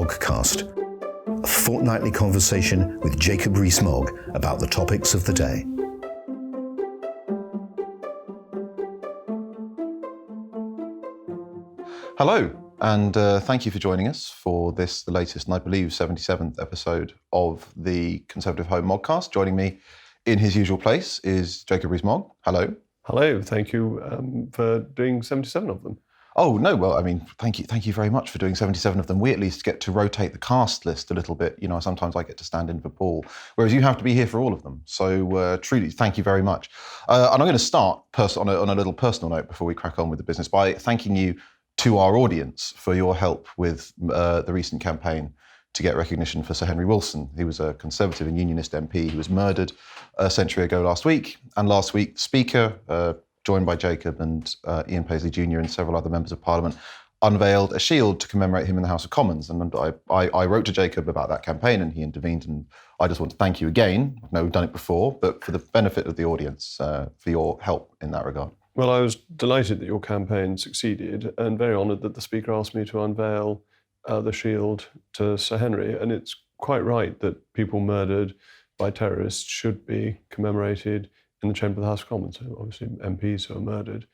Moggcast, a fortnightly conversation with Jacob Rees-Mogg about the topics of the day. Hello, and thank you for joining us for the latest and I believe 77th episode of the Conservative Home Moggcast. Joining me in his usual place is Jacob Rees-Mogg. Hello. Hello, thank you for doing 77 of them. Oh, no, well, I mean, thank you very much for doing 77 of them. We at least get to rotate the cast list a little bit. You know, sometimes I get to stand in for Paul, whereas you have to be here for all of them. So truly, thank you very much. And I'm going to start on a little personal note before we crack on with the business by thanking you to our audience for your help with the recent campaign to get recognition for Sir Henry Wilson. He was a Conservative and Unionist MP who was murdered a century ago last week. And last week, the Speaker, joined by Jacob and Ian Paisley Jr. and several other members of Parliament, unveiled a shield to commemorate him in the House of Commons. And I wrote to Jacob about that campaign and he intervened. And I just want to thank you again. I know we've done it before, but for the benefit of the audience, for your help in that regard. Well, I was delighted that your campaign succeeded and very honoured that the Speaker asked me to unveil the shield to Sir Henry. And it's quite right that people murdered by terrorists should be commemorated in the chamber of the House of Commons. So obviously MPs who are murdered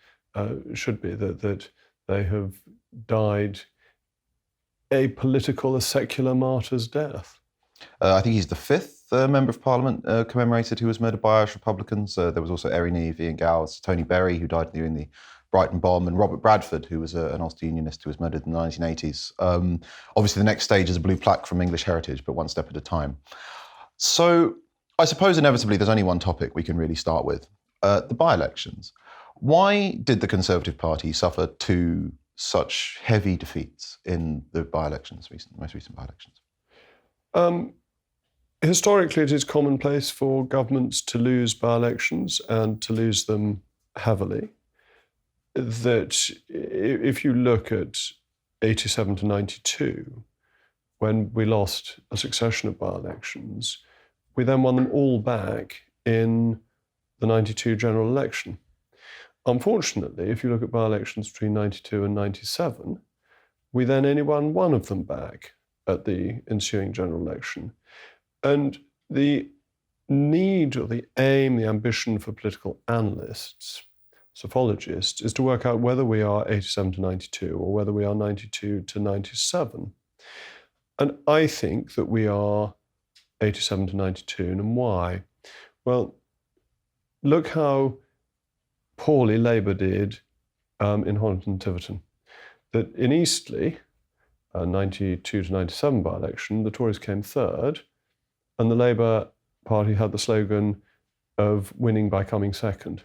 should be, that they have died a secular martyr's death. I think he's the fifth Member of Parliament commemorated who was murdered by Irish Republicans. There was also Erin Eve, Ian Gowes, Tony Berry, who died during the Brighton bomb, and Robert Bradford, who was an Ulster Unionist who was murdered in the 1980s. Obviously, the next stage is a blue plaque from English Heritage, but one step at a time. So I suppose inevitably there's only one topic we can really start with, the by-elections. Why did the Conservative Party suffer two such heavy defeats in the by-elections, most recent by-elections? Historically, it is commonplace for governments to lose by-elections and to lose them heavily. That if you look at 87 to 92, when we lost a succession of by-elections, we then won them all back in the 92 general election. Unfortunately, if you look at by-elections between 92 and 97, we then only won one of them back at the ensuing general election. And the need or the aim, the ambition for political analysts, sophologists, is to work out whether we are 87 to 92 or whether we are 92 to 97. And I think that we are 87 to 92, and why? Well, look how poorly Labour did in Holland and Tiverton. That in Eastleigh, 92 to 97 by-election, the Tories came third, and the Labour Party had the slogan of winning by coming second.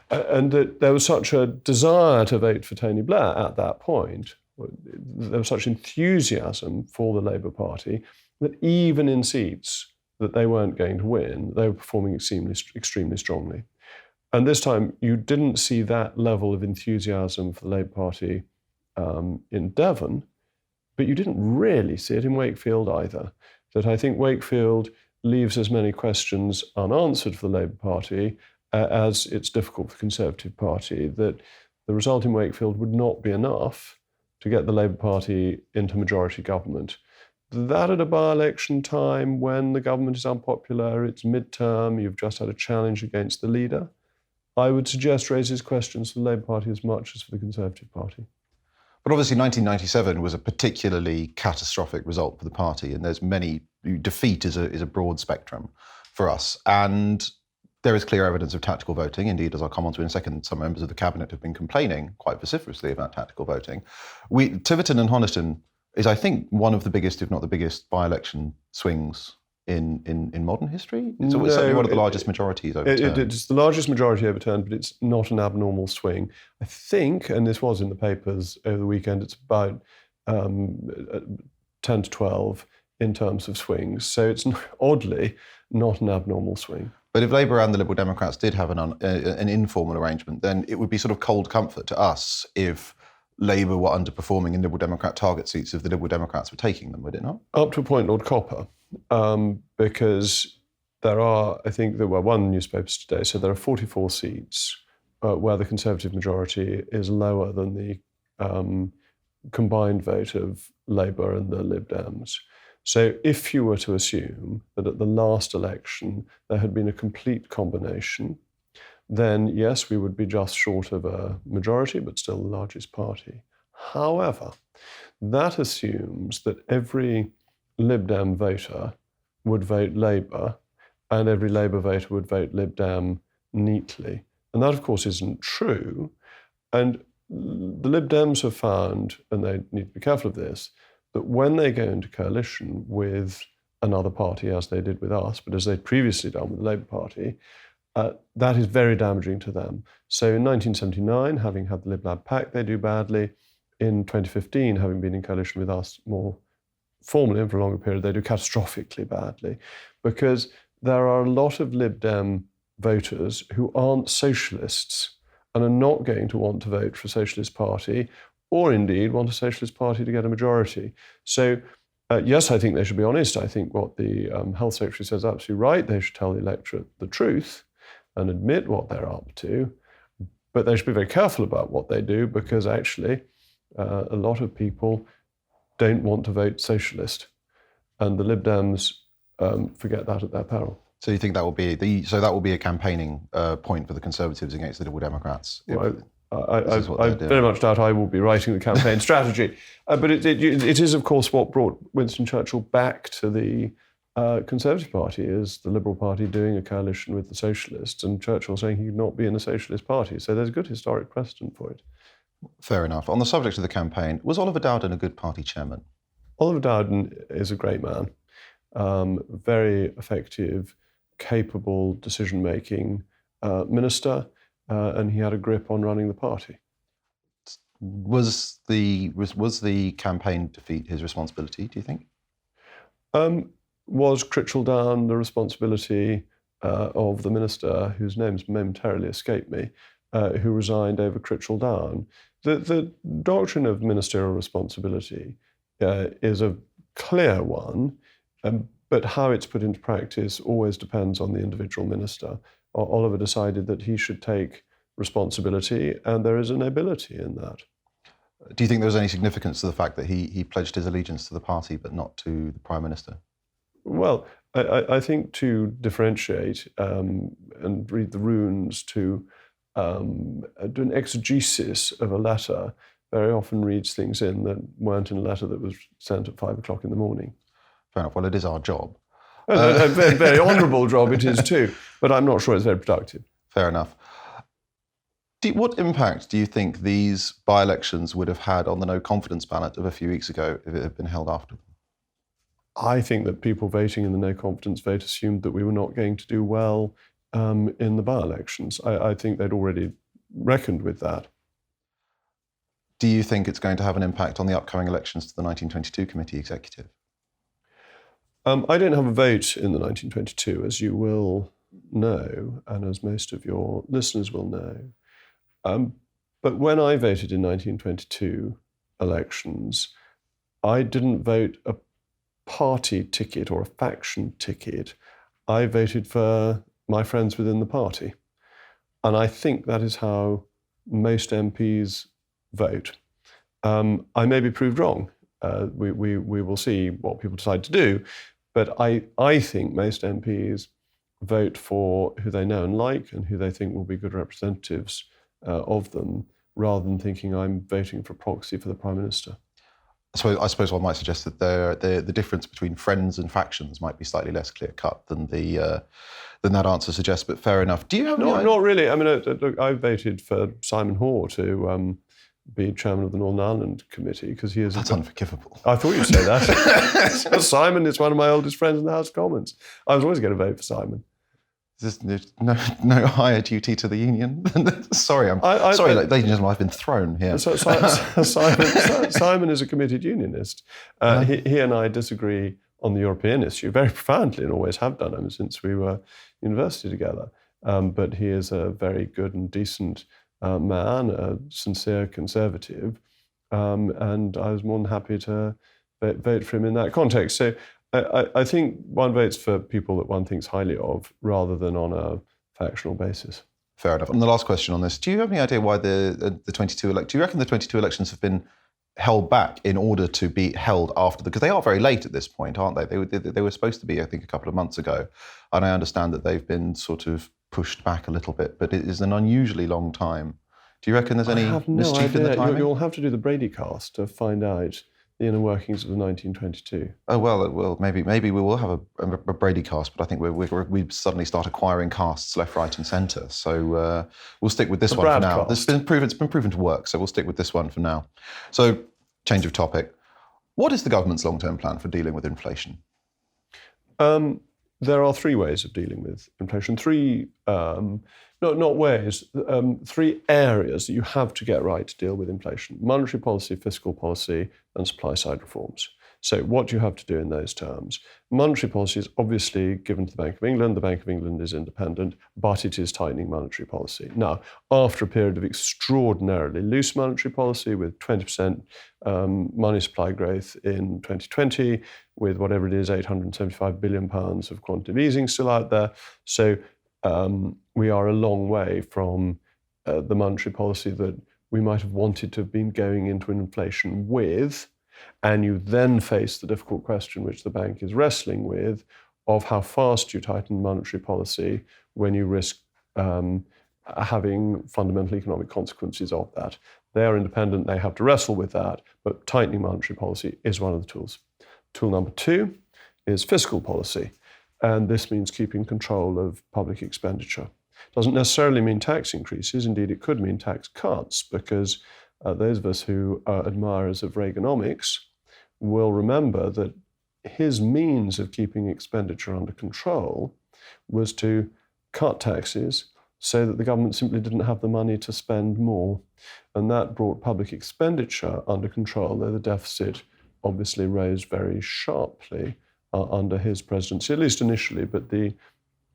And that there was such a desire to vote for Tony Blair at that point, there was such enthusiasm for the Labour Party, that even in seats that they weren't going to win, they were performing extremely strongly. And this time, you didn't see that level of enthusiasm for the Labour Party in Devon, but you didn't really see it in Wakefield either. That I think Wakefield leaves as many questions unanswered for the Labour Party as it's difficult for the Conservative Party, that the result in Wakefield would not be enough to get the Labour Party into majority government. That at a by-election time when the government is unpopular, it's midterm, you've just had a challenge against the leader, I would suggest raises questions for the Labour Party as much as for the Conservative Party. But obviously 1997 was a particularly catastrophic result for the party, and there's many, defeat is a broad spectrum for us. And there is clear evidence of tactical voting. Indeed, as I'll come on to in a second, some members of the Cabinet have been complaining quite vociferously about tactical voting. Tiverton and Honiton is, I think, one of the biggest, if not the biggest, by-election swings in modern history. It's certainly one of the largest majorities overturned. It's the largest majority overturned, but it's not an abnormal swing. I think, and this was in the papers over the weekend, it's about 10 to 12 in terms of swings. So it's oddly not an abnormal swing. But if Labour and the Liberal Democrats did have an informal arrangement, then it would be sort of cold comfort to us if Labour were underperforming in Liberal Democrat target seats if the Liberal Democrats were taking them, would it not? Up to a point, Lord Copper, because there are, I think there were one newspapers today, so there are 44 seats where the Conservative majority is lower than the combined vote of Labour and the Lib Dems. So if you were to assume that at the last election there had been a complete combination, then yes, we would be just short of a majority, but still the largest party. However, that assumes that every Lib Dem voter would vote Labour and every Labour voter would vote Lib Dem neatly. And that, of course, isn't true. And the Lib Dems have found, and they need to be careful of this, that when they go into coalition with another party, as they did with us, but as they'd previously done with the Labour Party, that is very damaging to them. So in 1979, having had the Lib Lab Pact, they do badly. In 2015, having been in coalition with us more formally and for a longer period, they do catastrophically badly, because there are a lot of Lib Dem voters who aren't socialists and are not going to want to vote for a socialist party, or indeed want a socialist party to get a majority. So yes, I think they should be honest. I think what the Health Secretary says is absolutely right. They should tell the electorate the truth and admit what they're up to, but they should be very careful about what they do, because actually a lot of people don't want to vote socialist, and the Lib Dems forget that at their peril. So you think that will be a campaigning point for the Conservatives against the Liberal Democrats? Well, I very much doubt I will be writing the campaign strategy. But it is, of course, what brought Winston Churchill back to the Conservative Party, is the Liberal Party doing a coalition with the Socialists, and Churchill saying he could not be in the Socialist Party. So there's a good historic precedent for it. Fair enough. On the subject of the campaign, was Oliver Dowden a good party chairman? Oliver Dowden is a great man, very effective, capable decision-making minister, and he had a grip on running the party. Was the campaign defeat his responsibility, do you think? Was Critchell Down the responsibility of the minister, whose name's momentarily escaped me, who resigned over Critchell Down? The doctrine of ministerial responsibility is a clear one, but how it's put into practice always depends on the individual minister. Oliver decided that he should take responsibility, and there is a nobility in that. Do you think there was any significance to the fact that he pledged his allegiance to the party but not to the Prime Minister? Well, I think to differentiate and read the runes, to do an exegesis of a letter, very often reads things in that weren't in a letter that was sent at 5 o'clock in the morning. Fair enough. Well, it is our job. A very, very honourable job it is too, but I'm not sure it's very productive. Fair enough. What impact do you think these by-elections would have had on the no confidence ballot of a few weeks ago if it had been held after them? I think that people voting in the no confidence vote assumed that we were not going to do well in the by-elections. I think they'd already reckoned with that. Do you think it's going to have an impact on the upcoming elections to the 1922 committee executive? I don't have a vote in the 1922, as you will know, and as most of your listeners will know. But when I voted in 1922 elections, I didn't vote a party ticket or a faction ticket. I voted for my friends within the party. And I think that is how most MPs vote. I may be proved wrong. We will see what people decide to do. But I think most MPs vote for who they know and like and who they think will be good representatives of them, rather than thinking I'm voting for proxy for the Prime Minister. I suppose one might suggest that the difference between friends and factions might be slightly less clear-cut than that answer suggests, but fair enough. Do you have not really. I mean, look, I voted for Simon Hoare to be chairman of the Northern Ireland Committee, because he is... That's unforgivable. I thought you'd say that. Simon is one of my oldest friends in the House of Commons. I was always going to vote for Simon. There's no higher duty to the union. Sorry, ladies and gentlemen, I've been thrown here. Simon is a committed unionist. He and I disagree on the European issue very profoundly, and always have done ever since we were university together. But he is a very good and decent man, a sincere conservative, and I was more than happy to vote for him in that context. So I think one votes for people that one thinks highly of, rather than on a factional basis. Fair enough. And the last question on this: do you have any idea why the 22 do you reckon the 22 elections have been held back in order to be held after because they are very late at this point, aren't they? They were supposed to be, I think, a couple of months ago, and I understand that they've been sort of pushed back a little bit, but it is an unusually long time. Do you reckon there's any mischief in the timing? You'll have to do the Brady cast to find out the inner workings of the 1922. Oh well, maybe we will have a Brady cast, but I think we suddenly start acquiring casts left, right, and centre. So we'll stick with this one for now. It's been proven to work, so we'll stick with this one for now. So, change of topic. What is the government's long-term plan for dealing with inflation? There are three ways of dealing with inflation. Three areas that you have to get right to deal with inflation: monetary policy, fiscal policy, and supply-side reforms. So what do you have to do in those terms? Monetary policy is obviously given to the Bank of England. The Bank of England is independent, but it is tightening monetary policy. Now, after a period of extraordinarily loose monetary policy with 20% money supply growth in 2020, with whatever it is, £875 billion of quantitative easing still out there. So we are a long way from the monetary policy that we might have wanted to have been going into an inflation with. And you then face the difficult question, which the bank is wrestling with, of how fast you tighten monetary policy when you risk having fundamental economic consequences of that. They are independent, they have to wrestle with that, but tightening monetary policy is one of the tools. Tool number two is fiscal policy, and this means keeping control of public expenditure. It doesn't necessarily mean tax increases, indeed it could mean tax cuts, because those of us who are admirers of Reaganomics will remember that his means of keeping expenditure under control was to cut taxes so that the government simply didn't have the money to spend more. And that brought public expenditure under control, though the deficit obviously rose very sharply under his presidency, at least initially, but the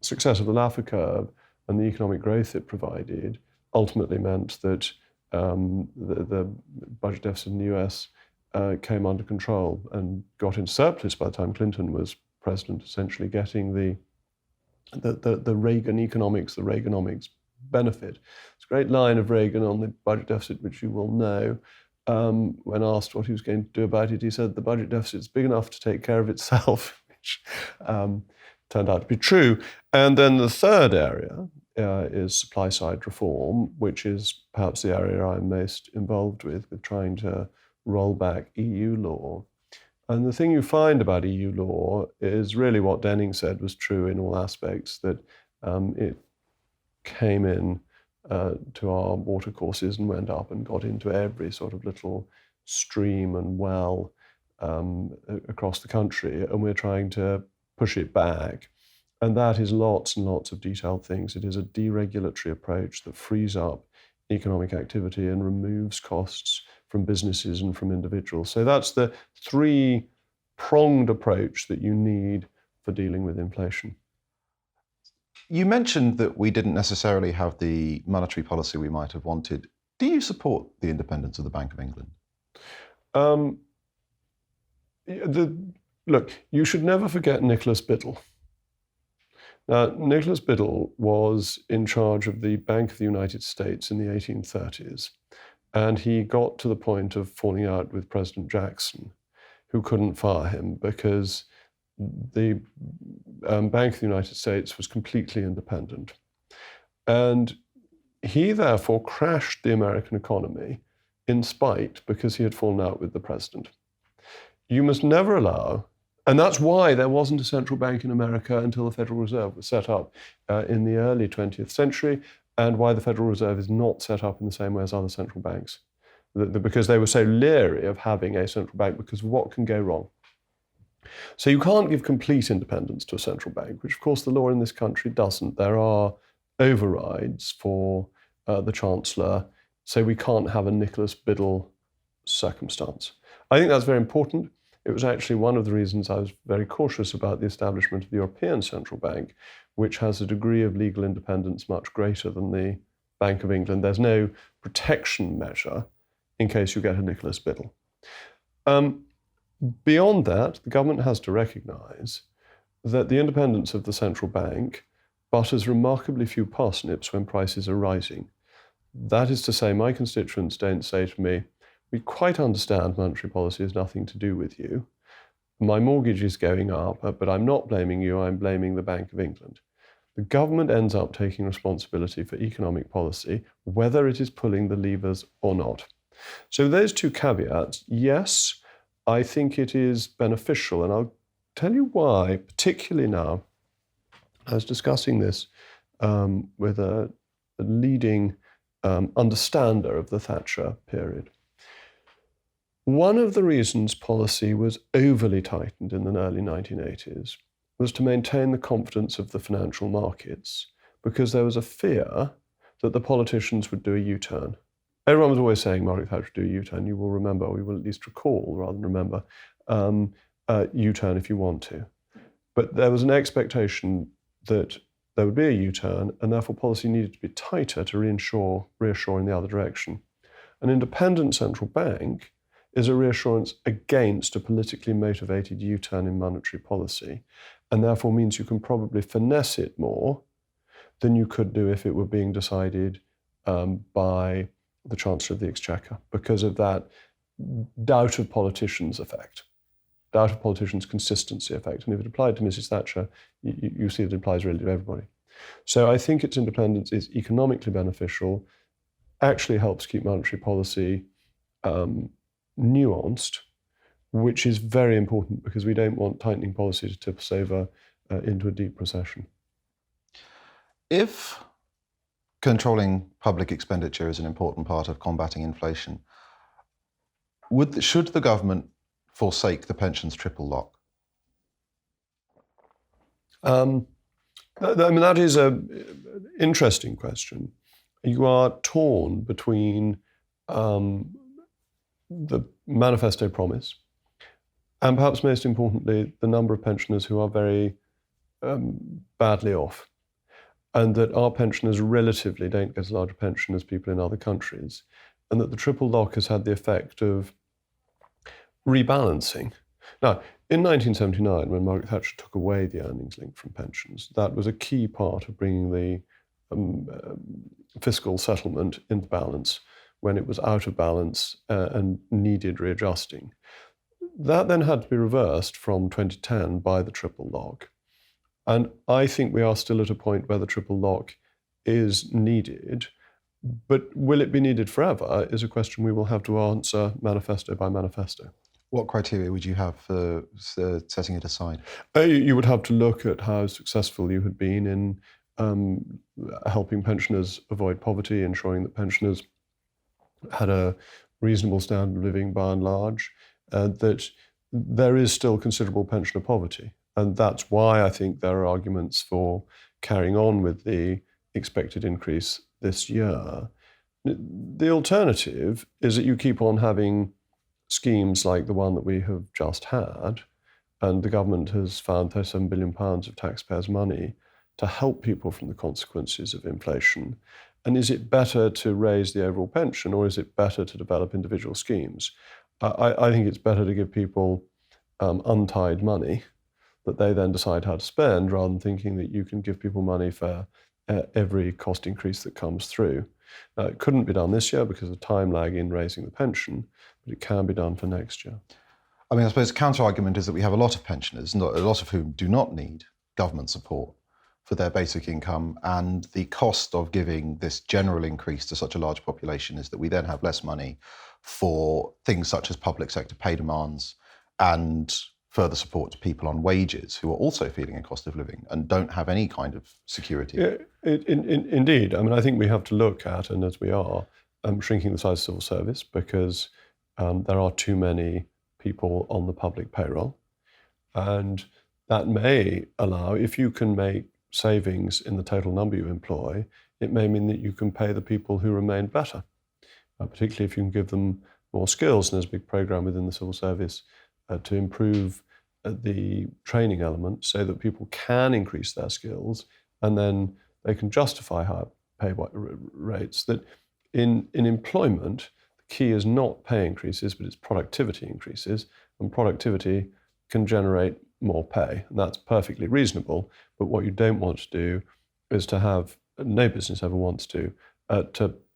success of the Laffer curve and the economic growth it provided ultimately meant that the budget deficit in the US came under control and got in surplus by the time Clinton was president, essentially getting the Reagan economics, the Reaganomics benefit. It's a great line of Reagan on the budget deficit, which you will know. When asked what he was going to do about it, he said the budget deficit is big enough to take care of itself, which turned out to be true. And then the third area is supply-side reform, which is perhaps the area I'm most involved with trying to roll back EU law. And the thing you find about EU law is really what Denning said was true in all aspects, that it came in to our watercourses and went up and got into every sort of little stream and well across the country, and we're trying to push it back. And that is lots and lots of detailed things. It is a deregulatory approach that frees up economic activity and removes costs from businesses and from individuals. So that's the three-pronged approach that you need for dealing with inflation. You mentioned that we didn't necessarily have the monetary policy we might have wanted. Do you support the independence of the Bank of England? Look, you should never forget Nicholas Biddle. Now, Nicholas Biddle was in charge of the Bank of the United States in the 1830s, and he got to the point of falling out with President Jackson, who couldn't fire him because the Bank of the United States was completely independent. And he therefore crashed the American economy in spite, because he had fallen out with the president. You must never allow, and that's why there wasn't a central bank in America until the Federal Reserve was set up in the early 20th century, and why the Federal Reserve is not set up in the same way as other central banks. Because they were so leery of having a central bank because of what can go wrong. So you can't give complete independence to a central bank, which of course the law in this country doesn't. There are overrides for the Chancellor, so we can't have a Nicholas Biddle circumstance. I think that's very important. It was actually one of the reasons I was very cautious about the establishment of the European Central Bank, which has a degree of legal independence much greater than the Bank of England. There's no protection measure in case you get a Nicholas Biddle. Beyond that, the government has to recognise that the independence of the central bank butters remarkably few parsnips when prices are rising. That is to say, my constituents don't say to me, we quite understand monetary policy has nothing to do with you. My mortgage is going up, but I'm not blaming you, I'm blaming the Bank of England. The government ends up taking responsibility for economic policy, whether it is pulling the levers or not. So those two caveats, yes, I think it is beneficial, and I'll tell you why, particularly now. I was discussing this with a leading understander of the Thatcher period. One of the reasons policy was overly tightened in the early 1980s was to maintain the confidence of the financial markets, because there was a fear that the politicians would do a U-turn. Everyone was always saying Margaret Thatcher would do a U-turn. You will remember, or you will at least recall rather than remember, U-turn if you want to. But there was an expectation that there would be a U-turn, and therefore policy needed to be tighter to reassure in the other direction. An independent central bank is a reassurance against a politically motivated U-turn in monetary policy, and therefore means you can probably finesse it more than you could do if it were being decided by the Chancellor of the Exchequer, because of that doubt of politicians effect, doubt of politicians' consistency effect. And if it applied to Mrs. Thatcher, you see it applies really to everybody. So I think its independence is economically beneficial, actually helps keep monetary policy nuanced, which is very important because we don't want tightening policy to tip us over into a deep recession. If controlling public expenditure is an important part of combating inflation, should the government forsake the pensions triple lock? That is an interesting question. You are torn between the manifesto promise and, perhaps most importantly, the number of pensioners who are very badly off, and that our pensioners relatively don't get as large a pension as people in other countries, and that the triple lock has had the effect of rebalancing. Now, in 1979, when Margaret Thatcher took away the earnings link from pensions, that was a key part of bringing the fiscal settlement into balance when it was out of balance and needed readjusting. That then had to be reversed from 2010 by the triple lock. And I think we are still at a point where the triple lock is needed, but will it be needed forever is a question we will have to answer manifesto by manifesto. What criteria would you have for setting it aside? You would have to look at how successful you had been in helping pensioners avoid poverty, ensuring that pensioners had a reasonable standard of living by and large, that there is still considerable pensioner poverty. And that's why I think there are arguments for carrying on with the expected increase this year. The alternative is that you keep on having schemes like the one that we have just had, and the government has found £37 billion of taxpayers' money to help people from the consequences of inflation. And is it better to raise the overall pension, or is it better to develop individual schemes? I think it's better to give people untied money that they then decide how to spend, rather than thinking that you can give people money for every cost increase that comes through. Now, it couldn't be done this year because of time lag in raising the pension, but it can be done for next year. I mean, I suppose the counter-argument is that we have a lot of pensioners, a lot of whom do not need government support for their basic income, and the cost of giving this general increase to such a large population is that we then have less money for things such as public sector pay demands and further support to people on wages who are also feeling a cost of living and don't have any kind of security. Yeah, indeed. I mean, I think we have to look at, and as we are, shrinking the size of civil service, because there are too many people on the public payroll. And that may allow, if you can make savings in the total number you employ, it may mean that you can pay the people who remain better, particularly if you can give them more skills. And there's a big program within the civil service to improve the training element so that people can increase their skills, and then they can justify higher pay rates. That in employment, the key is not pay increases, but it's productivity increases, and productivity can generate more pay. And that's perfectly reasonable, but what you don't want to do is to have, no business ever wants to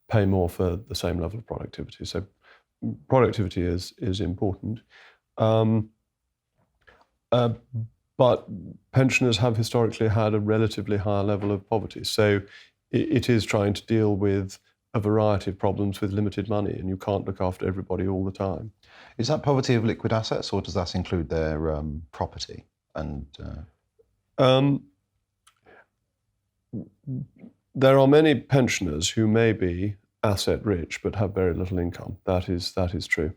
pay more for the same level of productivity. So productivity is important. But pensioners have historically had a relatively higher level of poverty. So it is trying to deal with a variety of problems with limited money, and you can't look after everybody all the time. Is that poverty of liquid assets, or does that include their property? And there are many pensioners who may be asset rich but have very little income. That is true.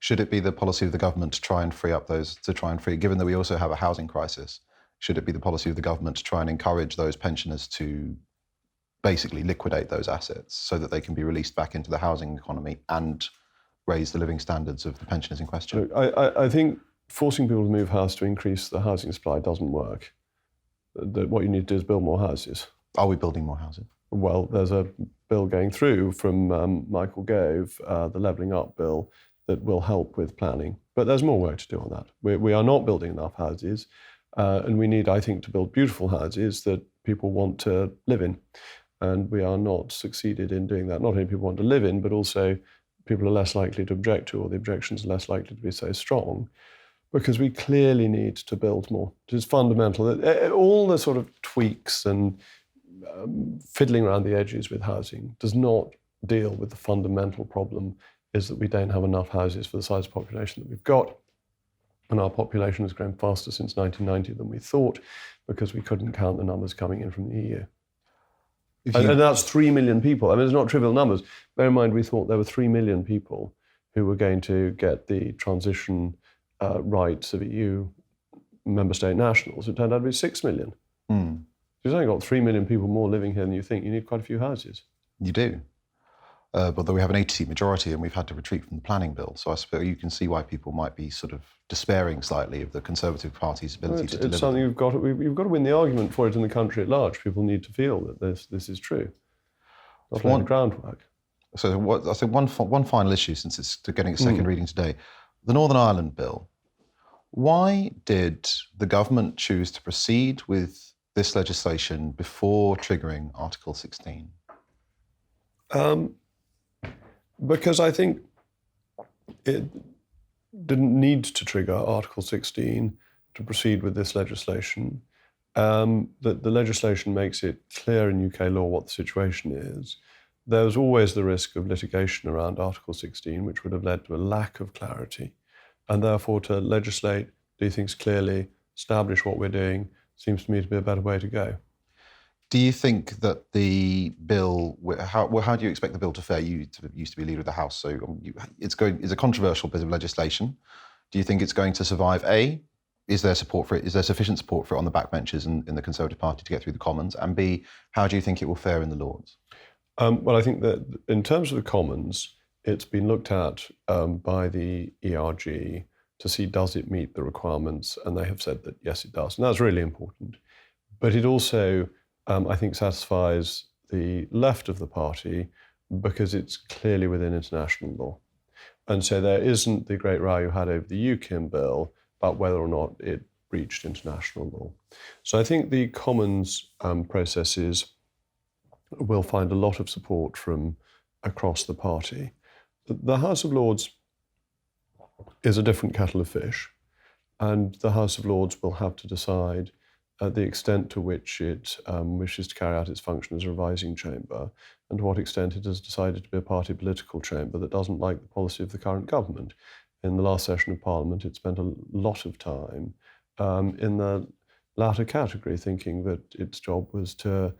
Should it be the policy of the government to try and free up given that we also have a housing crisis, should it be the policy of the government to try and encourage those pensioners to basically liquidate those assets so that they can be released back into the housing economy and raise the living standards of the pensioners in question? Look, I think forcing people to move house to increase the housing supply doesn't work. What you need to do is build more houses. Are we building more houses? Well, there's a bill going through from Michael Gove, the Levelling Up bill, that will help with planning. But there's more work to do on that. We are not building enough houses, and we need, I think, to build beautiful houses that people want to live in. And we are not succeeded in doing that. Not only people want to live in, but also people are less likely to object to, or the objections are less likely to be so strong, because we clearly need to build more. It is fundamental. All the sort of tweaks and fiddling around the edges with housing does not deal with the fundamental problem, is that we don't have enough houses for the size of population that we've got. And our population has grown faster since 1990 than we thought, because we couldn't count the numbers coming in from the EU. And that's 3 million people. I mean, it's not trivial numbers. Bear in mind, we thought there were 3 million people who were going to get the transition rights of EU member state nationals. It turned out to be 6 million. Mm. You've only got 3 million people more living here than you think. You need quite a few houses. You do. Although we have an 80-seat majority and we've had to retreat from the planning bill. So I suppose you can see why people might be sort of despairing slightly of the Conservative Party's ability to deliver. It's something you've got to win the argument for it in the country at large. People need to feel that this is true. Not only the groundwork. So I think one final issue, since it's getting its second reading today, the Northern Ireland bill. Why did the government choose to proceed with this legislation before triggering Article 16? Because I think it didn't need to trigger Article 16 to proceed with this legislation. That the legislation makes it clear in UK law what the situation is. There was always the risk of litigation around Article 16, which would have led to a lack of clarity. And therefore, to legislate, do things clearly, establish what we're doing, seems to me to be a better way to go. Do you think that the bill, how do you expect the bill to fare? You used to be leader of the House, so it's a controversial bit of legislation. Do you think it's going to survive? A, is there support for it? Is there sufficient support for it on the backbenches in the Conservative Party to get through the Commons? And B, how do you think it will fare in the Lords? Well, I think that in terms of the Commons, it's been looked at by the ERG to see, does it meet the requirements? And they have said that yes, it does. And that's really important. But it also, I think, satisfies the left of the party because it's clearly within international law. And so there isn't the great row you had over the UKIM bill about whether or not it breached international law. So I think the Commons processes will find a lot of support from across the party. The House of Lords is a different kettle of fish, and the House of Lords will have to decide the extent to which it wishes to carry out its function as a revising chamber, and to what extent it has decided to be a party political chamber that doesn't like the policy of the current government. In the last session of Parliament, it spent a lot of time in the latter category, thinking that its job was to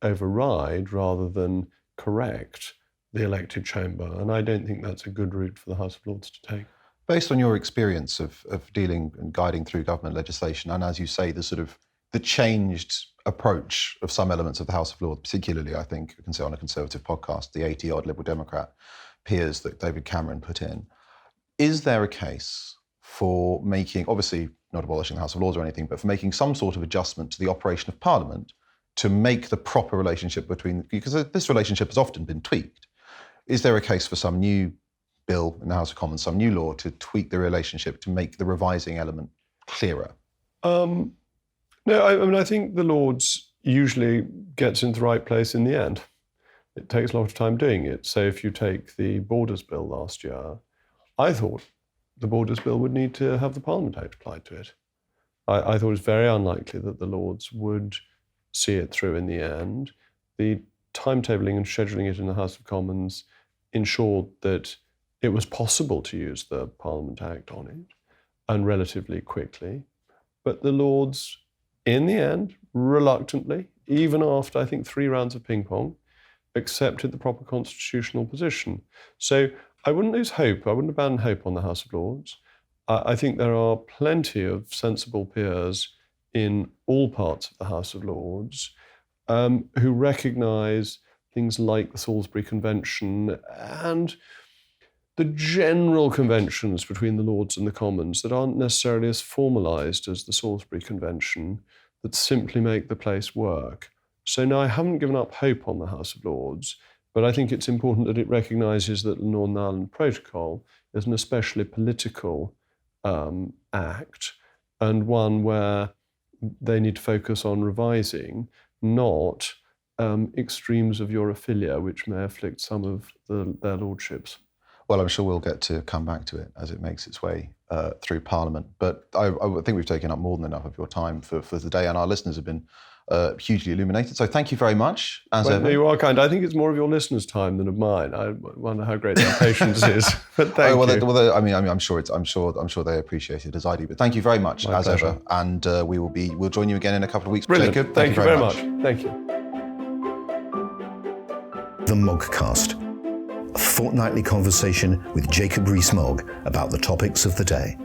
override rather than correct the elected chamber. And I don't think that's a good route for the House of Lords to take. Based on your experience of dealing and guiding through government legislation, and as you say, the changed approach of some elements of the House of Lords, particularly, I think, I can say on a Conservative podcast, the 80-odd Liberal Democrat peers that David Cameron put in, is there a case for making, obviously not abolishing the House of Lords or anything, but for making some sort of adjustment to the operation of Parliament to make the proper relationship between, because this relationship has often been tweaked. Is there a case for some new bill in the House of Commons, some new law to tweak the relationship to make the revising element clearer? No, I mean, I think the Lords usually gets into the right place in the end. It takes a lot of time doing it. So if you take the Borders Bill last year, I thought the Borders Bill would need to have the Parliament Act applied to it. I thought it was very unlikely that the Lords would see it through in the end. The timetabling and scheduling it in the House of Commons ensured that it was possible to use the Parliament Act on it, and relatively quickly. But the Lords, in the end, reluctantly, even after, I think, 3 rounds of ping-pong, accepted the proper constitutional position. So I wouldn't lose hope. I wouldn't abandon hope on the House of Lords. I think there are plenty of sensible peers in all parts of the House of Lords who recognise things like the Salisbury Convention and the general conventions between the Lords and the Commons that aren't necessarily as formalised as the Salisbury Convention, that simply make the place work. So now I haven't given up hope on the House of Lords, but I think it's important that it recognises that the Northern Ireland Protocol is an especially political act, and one where they need to focus on revising, not extremes of europhilia, which may afflict some of their lordships. Well, I'm sure we'll get to come back to it as it makes its way through Parliament. But I think we've taken up more than enough of your time for the day, and our listeners have been hugely illuminated. So thank you very much, as ever. No, you are kind. I think it's more of your listeners' time than of mine. I wonder how great their patience is. But thank you. I'm sure they appreciate it as I do. But thank you very much, My as pleasure. ever. And we'll join you again in a couple of weeks. Brilliant. Jacob, Thank you very much. Thank you. The Moggcast, a fortnightly conversation with Jacob Rees-Mogg about the topics of the day.